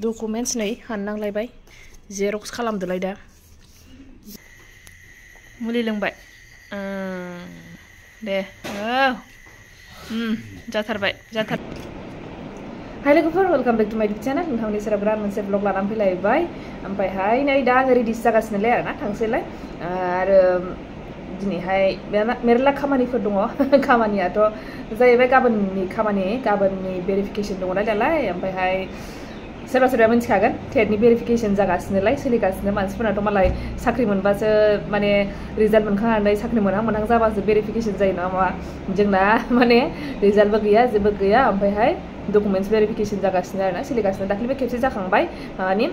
Documents नै हाननांलायबाय Xerox खालामदोलाय दा मुलि लोंबाय दे जाथारबाय हाय लोगोफोर वेलकाम बैक टू माय यूट्यूब चैनल नोंथांनि सेराव बिराद मोनसे ब्लग लानानै फैलायबाय ओमफ्रायहाय नै दा आङो रेडि जागासिनोलाय आरोना थांसैलाय आरो दिनैहाय मेरला खामानिफोर दङ खामानियाथ' जाहैबाय गाबोननि भेरिफिकेसन दङ नालाय ओमफ्रायहाय सोरबा सोरबा मिन्थिखागोन टेटनि भेरिफिकेसन जागासिनोलाय सोलिगासिनो मानसिफोराथ' मालाय साख्रि मोनबासो माने रिजाल्ट मोनखांनानै साख्रि मोनहां जाबासो भेरिफिकेसन जायो नङा माबा जोंना माने रिजाल्टबो गैया जेबो गैया ओमफ्रायहाय डकुमेन्ट्स भेरिफिकेसन जागासिनो आरोना सोलिगासिनो दाख्लैबो खेबसे जाखांबाय माबानि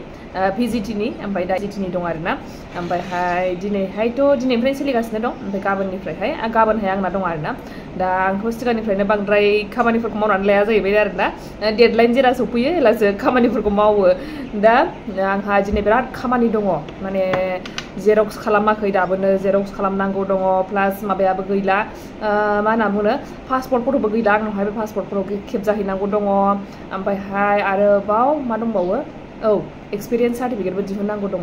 भिजिटिनि ओमफ्राय दा जिटिनि दं आरोना ओमफ्रायहाय दिनैनिफ्रायनो सोलिगासिनो दं ओमफ्राय गाबोननिफ्रायहाय आंना दं आरोना दा आंथ' सिगांनिफ्रायनो बांद्राय खामानिफोरखौ मावनानै लाया जाहैबाय आरोना डेडलाइन जेला सफैयो अब्लासो खामानिफोरखौ मावो दा आंहा दिनै बिराद खामानि दङ माने जेरक्स खालामाखै दाबोनो जेरक्स खालामनांगौ दङ प्लास माबायाबो गैला मा होनना बुङो पासपर्ट फट'बो गैला आंनावहाय बे पासपर्ट फट' खेबजाहैनांगौ दङ ओमफ्रायहाय आरोबाव मा दंबावो एक्सपिरियेन्स सार्टिफिकेटबो दिहुननांगौ दङ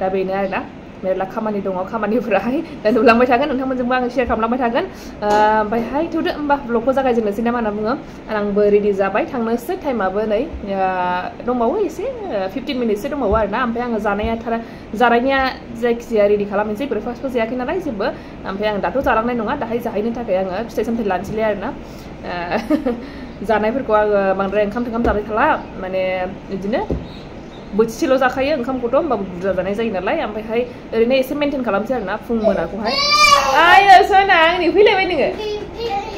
दा बेनो आरोना मेरला खामानि दङ खामानिफोराहाय दा नुलांबाय थागोन नोंथांमोनजोंबो आङो शेयार खालामलांबाय थागोन ओमफ्रायहाय थौदो होमबा ब्लगखौ जागायजेननोसै ना मा होनना बुङो आंबो रेडि जाबाय थांनोसै टाइमाबो नै दंबावो एसे 15 मिनिटसो दंबावो आरोना ओमफ्राय आङो जानायनिया जायखिजाया रेडि खालामनोसै ब्रेकफास्टबो जायाखै नालाय जेबो ओमफ्राय आं दाथ' जालांनाय नङा दाहाय जाहैनो थाखाय आङो फिथाइ सामथाइ लानोसैलाय आरोना जानायफोरखौ आङो बांद्राय ओंखाम जाबाय थाला माने बिदिनो बोथिसेल' जाखायो ओंखामखौथ' होमबाबो बुरजा जानाय जायो नालाय ओमफ्रायहाय ओरैनो एसे मेनटेन खालामसै आरोना फुं मोनाखौहाय आयो सना आंनि फैलायबाय नोङो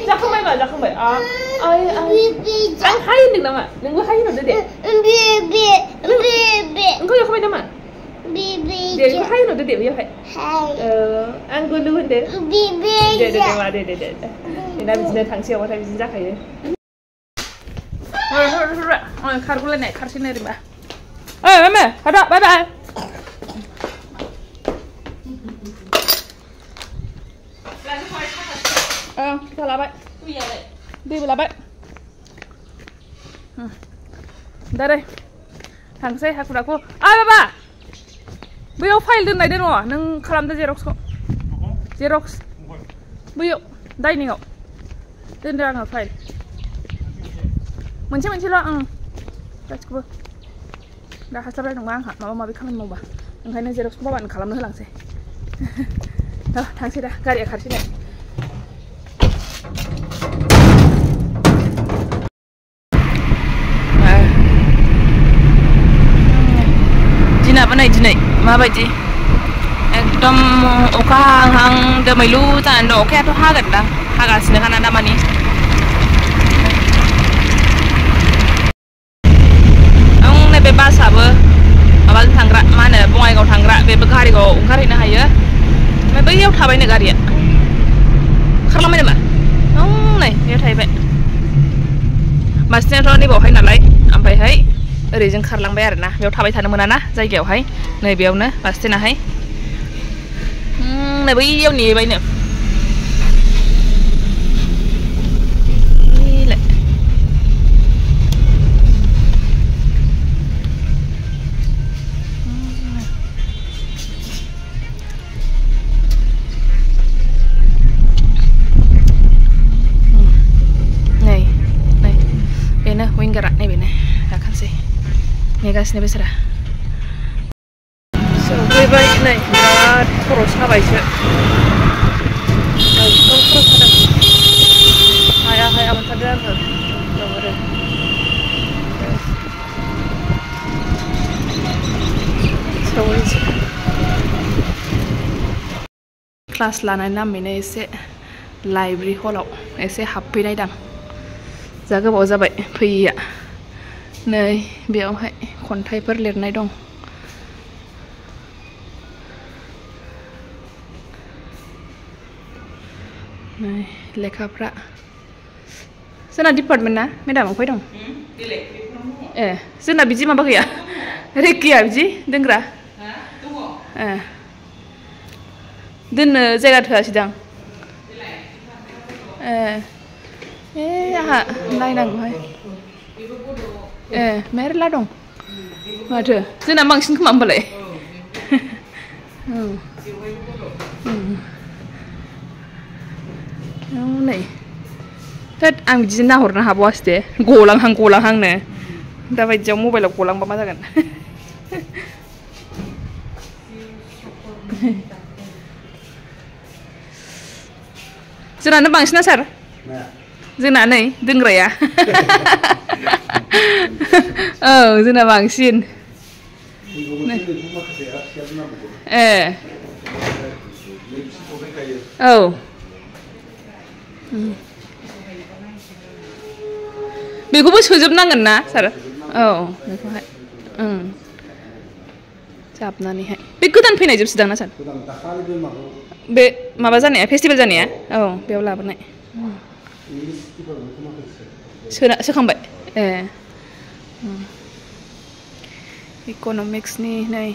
जाखांबाय आं हाय होनदों नामा नोंबो हाय होनहरदो दे ओंखाम जाखांबाय नामा दे बेखौ हाय होनहरदो दे बेयावहाय आं गुलु होनदो दे मा दे बेना बिदिनो थांसै अबाथाय बिदिनो जाखायो खारगुलायनाय खारसै ओरैबा mama, ada, bye bye. Kita labai. Dia labai. Dari, tangsai haku. Baba. Beliau file dan lain dong. Neng kalam dah Xerox kok. Xerox. Beliau, dining kok. Dan dia nggak file. Mencet lah. Let's go. दा हास्लाबलाय नङा आंहा माबा माबि खामानि मावबा ओंखायनो जेरक्सखौ बाबानो खालामनो होलांसै थांसै दा गारिया खारसै नै दिनाबो नै दिनै माबायदि एकदम अखा हाहां दोमैलु जानानै दं अखायाथ' हागोनदां हागासिनो खाना दामानि बे बासाबो माबाजों थांग्रा मा होनो बङाइगाव थांग्रा बेबो गारिखौ ओंखारहैनो हायो ओमफ्राय बैयाव थाबायनो गारिया खारलांबाय नामा नै बेयाव थाहैबाय बासनियाथ' नैबावहाय नालाय ओमफ्रायहाय ओरैजों खारलांबाय आरोना बेयाव थाबाय थानो मोना ना जायगायावहाय नै बेयावनो बास स्टेनाहाय नै बैयाव नेबायनो winggerak nih bene, akan sih negasinya besar. So baik nih, berat terus ngapain sih? Terus ada. Hai aman tadi ada. Nomornya. So ini. Kelas lain namanya ese library hall, ese happy nih dang. जागा बाव जाबाय फैया नै बेयावहाय खन्थाइफोर लिरनाय दं नै लेखाफ्रा जोंना डिपार्टमेन्ट ना मेडाम अफाय दं जोंना बिदि माबा गैया रेक गैया बिदि दोनग्रा दोननो जायगा थोआसैदां आहा नायनांगौहाय मेरला दं माथो जोंना बांसिन खोमा होमबालाय नै थोद आं बिदि नाहरनो हाबावासै दे गलांहांनो दा बायदियाव मबाइलाव गलांबा मा जागोन जोंनानो बांसिना सार जोंना नै दोनग्राया औ जोंना बांसिन औ बेखौबो सोजोबनांगोन ना सार औ बेखौहाय जाबनानैहाय बे गोदान फैनाय जोबसोदां ना सार बे माबा जानाया फेस्टिभेल जानाया औ बेयाव लाबोनाय सोखांबाय ए इक'नमिक्सनि नै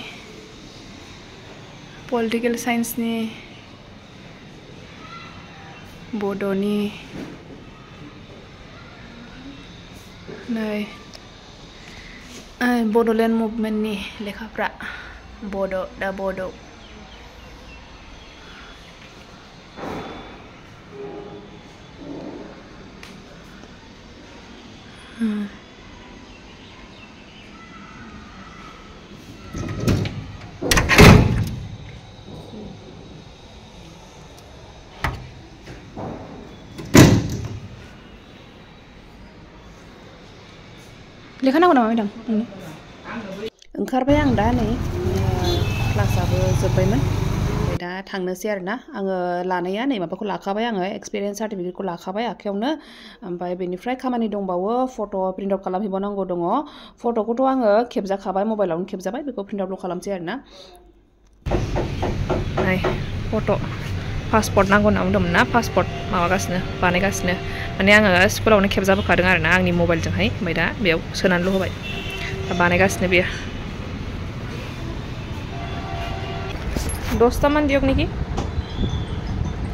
पलिटिकेल साइन्सनि बड'नि नै बड'लेण्ड मुभमेन्टनि लेखाफ्रा बड' दा बड' लेखा नांगौ नामा मेडाम ओंखारबाय आं दा नै क्लासाबो जोब्बायमोन ओमफ्राय दा थांनोसै आरोना आङो लानाया नै माबाखौ लाखाबाय आङो एक्सपिरियेन्स सार्टिफिकेटखौ लाखाबाय आखायावनो ओमफ्राय बेनिफ्राय खामानि दंबावो फट' प्रिन्ट आउट खालामहैबावनांगौ दङ फट'खौथ' आङो खेबजाखाबाय मबाइलावनो खेबजाबाय बेखौ प्रिन्ट आउटल' खालामसै आरोना नै फट' पासपर्ट नांगौ होनना बुंदोंमोन ना पासपर्ट माबागासिनो बानायगासिनो माने आङो स्कुलावनो खेबजाबोखादों आरोना आंनि मबाइलजोंहाय ओमफ्राय दा बेयाव सोनानैल' होबाय दा बानायगासिनो बेयो 10টা মান দিয়ক নেকি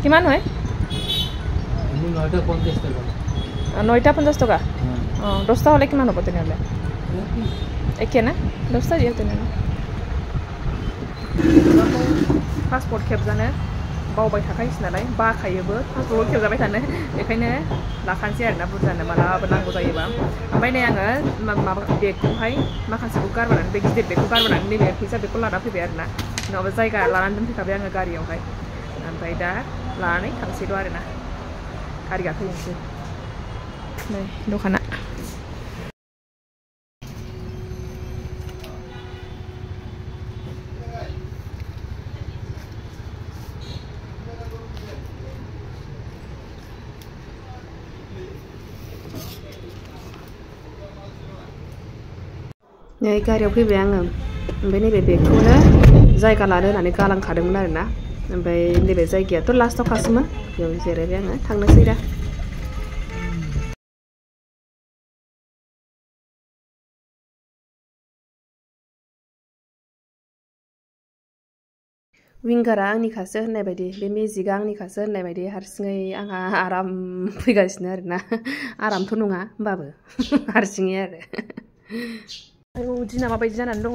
কিমান হয় 9টা 50 টকা অঁ 10টা হ'লে কিমান হ'ব তেনেহ'লে একে না 10টা দিয়ক তেনেহ'লে पासपर्ट खेबजानो बावबाय थाखायोसो नालाय बाखायोबो पासपर्टखौ खेबजाबाय थानो बेखायनो लाखानोसै आरोना बुरजानो मालाबा नांगौ जायोबा ओमफ्राय नै आङो माबा बेगखौहाय माखासेखौ गारबोनानै बे गिदिर बेगखौ गारबोनानै नैबे फैसा बेगखौ लाना फैबाय आरोना नङाबा जायगा लानानै दोनफैखाबाय आङो गारियावहाय ओमफ्राय दा लानानै थांसैल' आरोना गारि गाखोहैनोसै नै दखाना नै गारियाव फैबाय आङो ओमफ्राय नैबे बेगखौनो जायगा लानो होननानै गालांखादोंमोन आरोना ओमफ्राय नैबे जायगायाथ' लास्टाव खासोमोन बेयाव जिरायबाय आङो थांनोसै दा विंगारा आंनिखासो होननाय बायदि बे मेजिकआ आंनिखासो होननाय बायदि हारसिङै आंहा आराम फैगासिनो आरोना आरामथ' नङा होमबाबो हारसिङै आरो आयौ दिना माबायदि जानानै दङ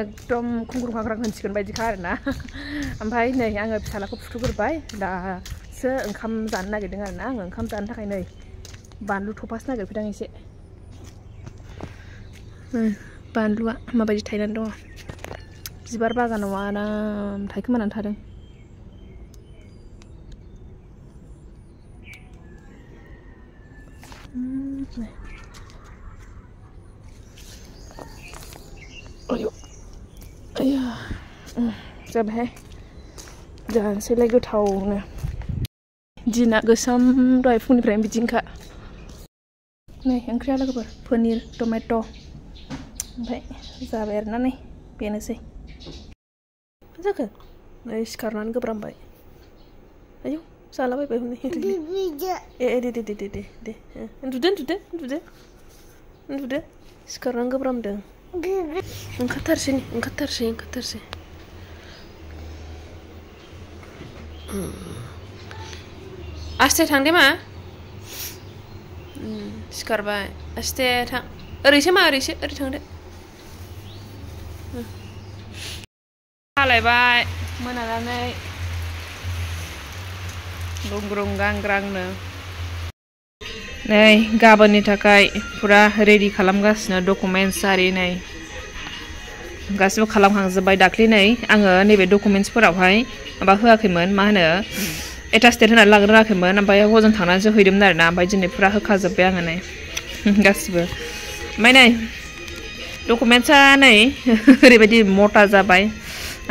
एकदम खुंख्रुं खांख्रां होनसिगोन बायदिखा आरोना ओमफ्राय नै आङो फिसालाखौ फुथुगोरबाय दासो ओंखाम जानो नागिरदों आरोना आङो ओंखाम जानो थाखाय नै बानलु थफासो नागिरफैदों एसे बानलुआ माबायदि थायनानै दङ बिबार बागानाव आराम थायखोमानानै थादों आयौ आया जाबायहाय जानोसैलाय गोथावनो दिना गोसोम दहाय फुंनिफ्रायनो बिदिनोखा नै ओंख्रिया लोगोफोर पनिर टमेट' ओमफ्राय जाबाय आरोना नै बेनोसै मा जाखो नै सिखारनानै गोब्रामबाय आयौ जालाबायबाय हनै दे उन्दुदो सिखारनानै गोब्रामदों ओंखारथारसै आस्थे थां दे मा सिखारबाय आस्थे थां ओरैसो मा ओरै थांदो हालायबाय मोनानानै गुंग्रुं गांग्रांनो नै गाबोननि थाखाय फुरा रेडि खालामगासिनो डकुमेन्ट्स आरि नै गासिबो खालामखांजोब्बाय दाख्लि नै आङो नैबे डकुमेन्ट्सफोरावहाय माबा होआखैमोन मा होनो एटास्टेट होनानै लाग्रो रोङाखैमोन ओमफ्राय हजों थांनानैसो हैदोंमोन आरोना ओमफ्राय दिनै फुरा होखाजोब्बाय आङो नै गासिबो ओमफ्राय नै डकुमेन्ट्सआ नै ओरैबायदि मटा जाबाय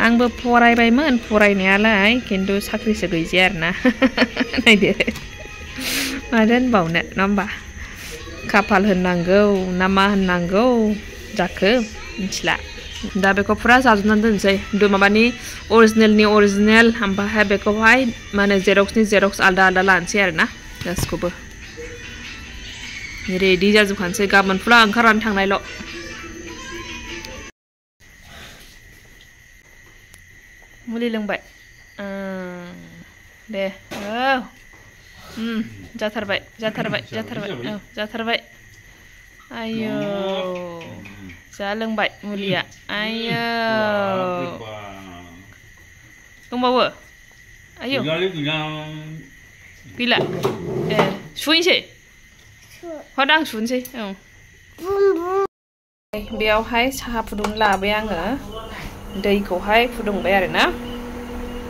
आंबो फरायबायमोन फरायनायालाय खिन्थु साख्रिसो गैजाया आरोना नायदो माथो होनबावनो नङा होमबा खाफाल होननांगौ ना मा होननांगौ जाखो मिथिला दा बेखौ फुरा जाजोबनानै दोनसै माबानि अरिजिनेलनि अरिजिनेल ओमफ्राय बेखौहाय माने जेरक्सनि जेरक्स आलदा आलदा लानोसै आरोना गासिखौबो रेडि जाजोबखानोसै गाबोन फुरा ओंखारनानै थांनायल' मुलि लोंबाय दे जाथारबाय जाथारबाय जाथारबाय औ जाथारबाय आयौ जा लोंबाय मुलिया आयौ दंबावो आयौ गैला ए सुहैनोसै हर आं सुनोसै औ बेयावहाय साहा फुदुंनो लाबाय आङो दैखौहाय फुदुंबाय आरोना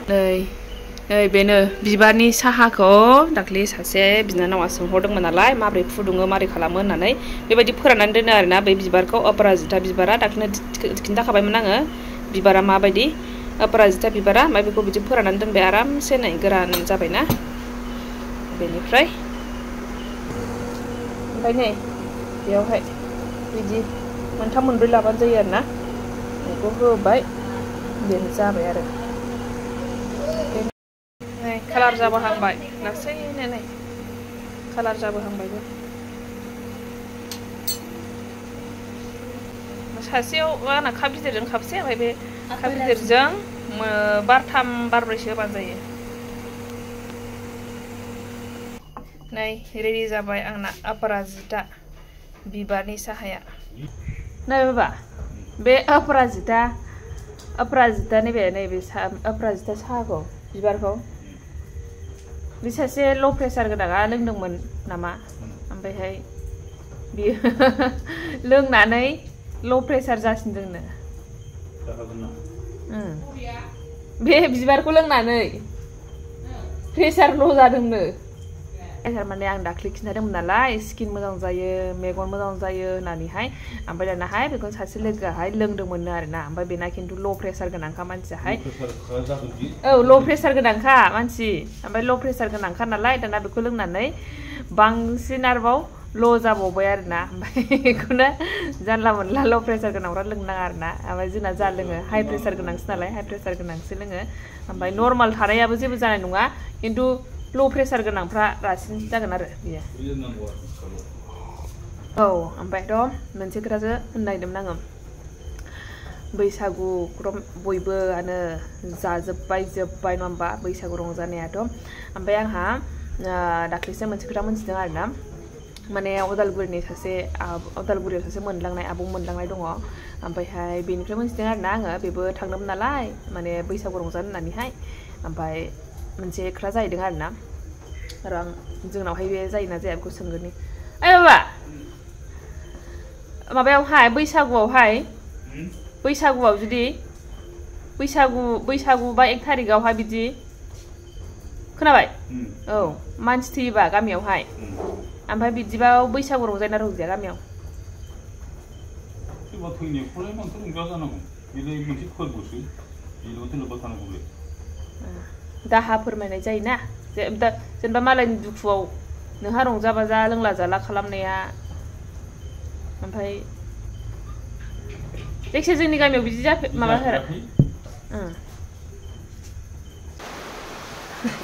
नै बेनो बिबारनि साहाखौ दाख्लि सासे बिनानावा सोंहरदोंमोन नालाय माबोरै फुदुङो माबोरै खालामो होननानै बेबायदि फोराननानै दोनो आरोना बै बिबारखौ अपराजिता बिबारा दाख्लिनो खिन्थाखाबायमोन आङो बिबारा माबायदि अपराजिता बिबारा ओमफ्राय बेखौ बिदि फोराननानै दोनबाय आरामसे नै गोरान जाबायना बेनिफ्राय ओमफ्राय नै बेयावहाय बिदि मोनथाम मोनब्रै लाबानो जायो आरोना बेखौ होबाय बेनो जाबाय आरो नै कालार जाबोहांबाय लासैनो नै कालार जाबोहांबायबो सासेयाव आंना काप गिदिरजों खाबसे ओमफ्राय बे काप गिदिरजों बारथाम बारब्रैसो होबानो जायो नै रेडि जाबाय आंना अपराजिता बिबारनि साहाया नै बाबा बे अपराजिता नैबे अपराजिता साहाखौ बिबारखौ बे सासे ल' प्रेसार गोनाङा लोंदोंमोन नामा ओमफ्रायहाय बियो लोंनानै ल' प्रेसार जासिनदोंनो बे बिबारखौ लोंनानै प्रेसार ल' जादोंनो थारमाने आं दाख्लि खिन्थादोंमोन नालाय स्किन मोजां जायो मेगन मोजां जायो होननानैहाय ओमफ्राय दानाहाय बेखौ सासे लोगोआहाय लोंदोंमोननो आरोना ओमफ्राय बेना खिन्थु ल' प्रेसार गोनांखा मानसियाहाय औ ल' प्रेसार गोनांखा मानसि ओमफ्राय ल' प्रेसार गोनांखा नालाय दाना बेखौ लोंनानै बांसिन आरोबाव ल' जाबावबाय आरोना ओमफ्राय बेखौनो जानला मोनला ल' प्रेसार गोनांफ्रा लोंनो नाङा आरोना ओमफ्राय जोंना जा लोङो हाइ प्रेसार गोनांसो नालाय हाइ प्रेसार गोनांसो लोङो ओमफ्राय नर्माल थानायाबो जेबो जानाय नङा खिन्थु ल' प्रेसार गोनांफ्रा रासिन जागोन आरो बियो औ ओमफ्रायथ' मोनसे खोथासो होननो नागिरदोंमोन आङो बैसागु बयबोआनो जोब्बाय नङा होमबा बैसागु रंजानायाथ' ओमफ्राय आंहा दाख्लैसो मोनसे खोथा मोनथिदों आरोना माने अदालगुरियाव सासे मोनलांनाय आबौ मोनलांनाय दङ ओमफ्रायहाय बेनिफ्राय मोनथिदों आरोना आङो बेबो थांदोंमोन नालाय माने बैसागु रंजानो होननानैहाय ओमफ्राय मोनसे खोथा जाहैदों आरोना आरो आं जोंनावहाय बे जायोना जाया बेखौ सोंगोरनि ओइ बाबा माबायावहाय बैसागुआव जुदि बैसागु बा 1 थारिखआवहाय बिदि खोनाबाय औ मानसि थैयोबा गामियावहाय ओमफ्राय बिदिबा बैसागु रंजायोना रंजाया गामियाव सोरबा थैनायखौलाय मानोथो रंजा जानांगौ बेलाय मोनसे फोरबोसो बेल'थ' लोब्बा थानांगौ बे दाहा फोरमायनाय जायोना जेनेबा मालायनि दुखुआव नोंहा रंजा बाजा लोंला जाला खालामनाया ओमफ्राय जायखिया जोंनि गामियाव बिदि माबा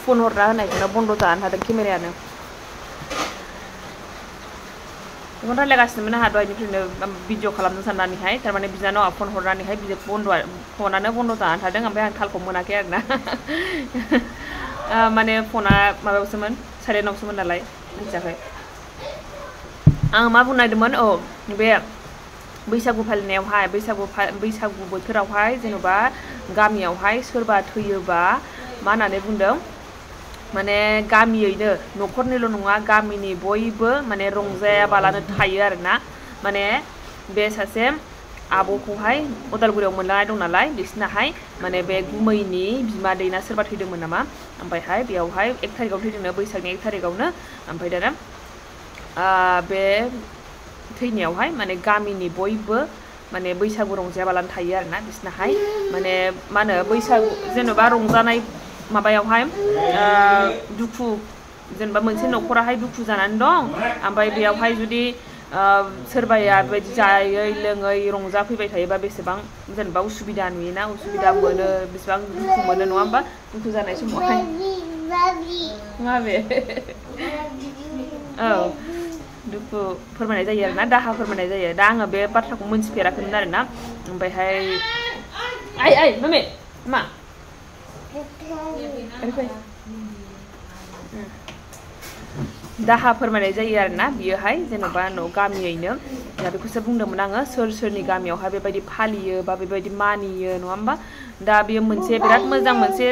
फन हरना होनायखौनो बन्द' जानानै थादों केमेरायानो बेखौनो रायलायगासिनोमोन आंहा दहायनिफ्रायनो भिडिअ खालामनो साननानैहाय थारमाने बिनानावा फन हरनानैहाय फनानो बन्द' जानानै थादों ओमफ्राय आं थालखौ मोनाखै आरोना माने फना माबायावसोमोन साइलेन्टआवसोमोन नालाय मिथियाखै आं मा बुंनो नागिरदोंमोन औ बे बैसागु फालिनायावहाय बैसागु बोथोरावहाय जेन'बा गामियावहाय सोरबा थैयोबा मा होननानै बुंदों माने गामियैनो न'खरनिल' नङा गामिनि बयबो माने रंजायाबालानो थायो आरोना माने बे सासे आब'खौहाय उदालगुरियाव मोनलांनाय दं नालाय बिसिनाहाय माने बे गुमैनि बिमादैना सोरबा थैदोंमोन नामा ओमफ्रायहाय बेयावहाय 1 तारिखआव थैदोंनो बैसागनि 1 तारिखआवनो ओमफ्राय दाना बे थैनायावहाय माने गामिनि बयबो माने बैसागु रंजायाबालानो थायो आरोना बिसिनाहाय माने मा होनो बैसागु जेन'बा रंजानाय माबायावहाय दुखु जेनेबा मोनसे न'खराहाय दुखु जानानै दं ओमफ्राय बेयावहाय जुदि सोरबाया बेबायदि जायै लोङै रंजाफैबाय थायोबा बेसेबां जेनेबा उसुबिदा नुयोना उसुबिदा मोनो बेसेबां दुखु मोनो नङा होमबा दुखु जानाय समावहाय माबे औ दुखु फोरमायनाय जायो आरोना दाहा फोरमायनाय जायो दा आङो बे बाथ्राखौ मोनथिफेराखैमोन आरोना ओमफ्रायहाय आइ मम्मी मा दाहा फोरमायनाय जायो आरोना बियोहाय जेन'बा गामियैनो दा बेखौसो बुंदोंमोन आङो सोरनि गामियावहाय बेबायदि फालियो बा बेबायदि मानियो नङा होमबा दा बेयो मोनसे बिराद मोजां मोनसे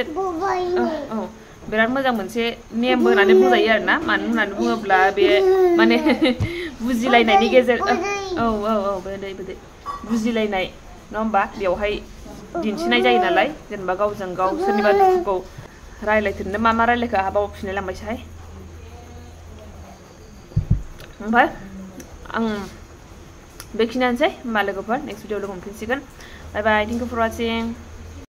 बिराद मोजां मोनसे नेमबो होननानै बुंजायो आरोना मानो होननानै बुङोब्ला बे माने बुजिलायनायनि गेजेर बिदै बुजिलायनाय नङा होमबा बेवहाय दिन्थिनाय जायो नालाय जेनेबा गावजों गाव सोरनिबा दुखुखौ रायलायथोंनो मा रायलायखो हाबाव फिनाय लांबायसैहाय ओमफ्राय आं बेखिनियानोसै होमबा लोगोफोर नेक्स्ट भिडिअ लोगो मोनफिनसिगोन बाय बाय थेंक इउ फर वाचिं